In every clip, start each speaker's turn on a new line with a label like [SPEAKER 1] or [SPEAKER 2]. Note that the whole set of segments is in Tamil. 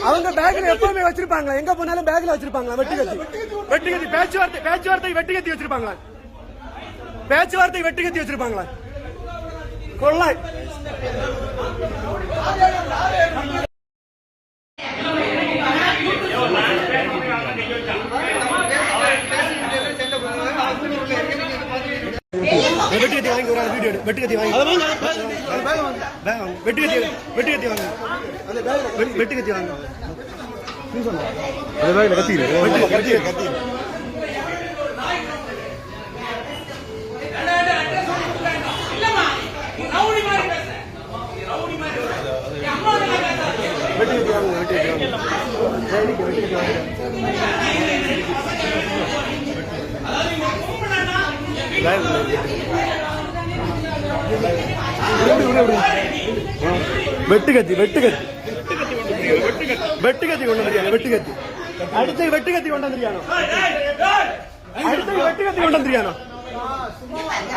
[SPEAKER 1] அவங்க பேக்ல எப்பவுமே வச்சிருப்பாங்களா? எங்க போனாலும் பேக்ல வச்சிருப்பாங்களா? வெட்டி கத்தி பேச்சுவார்த்தை வெட்டி கத்தி வச்சிருப்பாங்களா? பேச்சுவார்த்தை வெட்டி கத்தி வச்சிருப்பாங்களா? கொள்ளை வெட்டி கத்தி வாங்கி ஒரு வீடியோ வெட்டி கத்தி வாங்கி வெட்டி கத்தி வாங்க வெட்டி கத்தி வாங்க கத்தி வெட்டுகத்தி கொண்டு வந்துருக்காங்க. வெட்டுகத்தி அடுத்த வெட்டுகத்தி கொண்டு வந்துருக்கானோ அடுத்த வெட்டுகத்தி கொண்டு வந்துருக்கானோ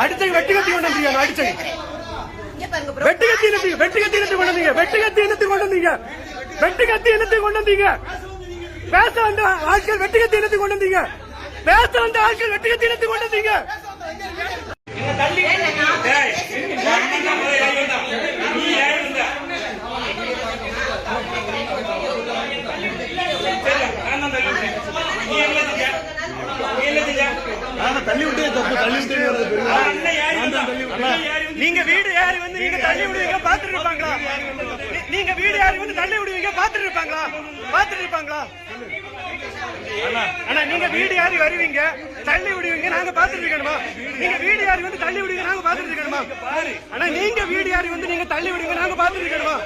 [SPEAKER 1] அடுத்த வெட்டுகத்தி கொண்டு வந்துருக்கானோ அடிச்சை வெட்டுகத்தி இனத்துக்கு கொண்டு வந்தீங்க. வெட்டுகத்தி இனத்துக்கு கொண்டு வந்தீங்க. வெட்டுகத்தி இனத்துக்கு கொண்டு வந்தீங்க. பேச வந்த ஆட்கள் வெட்டுகத்தி இனத்துக்கு கொண்டு வந்தீங்க. பேச வந்த ஆட்கள் வெட்டுகத்தி இனத்துக்கு கொண்டு வந்தீங்க. தள்ளி விட்டு நீங்க வீடு யாரு வந்து நீங்க தள்ளி விடுவீங்க பாத்துட்டு இருப்பாங்களா? நீங்க வீடு யாரு வந்து தள்ளி விடுவீங்க பாத்துட்டு இருப்பாங்களா? ஆனா நீங்க வீடு யாரு வருவீங்க தள்ளி விடுவீங்க நாங்க பாத்துட்டு இருக்கணுமா? நீங்க வீடு யாரு வந்து தள்ளி விடுவீங்க நாங்க பாத்துட்டு இருக்கணுமா? ஆனா நீங்க வீடு யாரு வந்து நீங்க தள்ளி விடுவீங்க நாங்க பாத்துட்டு இருக்கணுமா?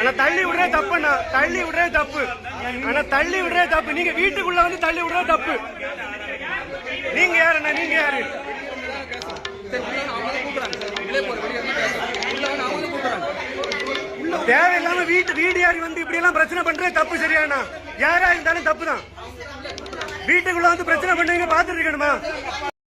[SPEAKER 1] ஆனா தள்ளி விடுறே தப்புண்ணா. தள்ளி விடுறே தப்பு. ஆனா தள்ளி விடுறே தப்பு. நீங்க வீட்டுக்குள்ள வந்து தள்ளி விடுறே தப்பு. நீங்க யாருண்ணா? நீங்க யாரு? தேவையில்லாம வீடு யாரு வந்து இப்படி எல்லாம் பிரச்சனை பண்றது தப்பு. சரியாண்ணா? யாரா இருந்தாலும் தப்பு தான். வீட்டுக்குள்ள வந்து பிரச்சனை பண்ணுவீங்க பாத்துட்டு இருக்கணுமா?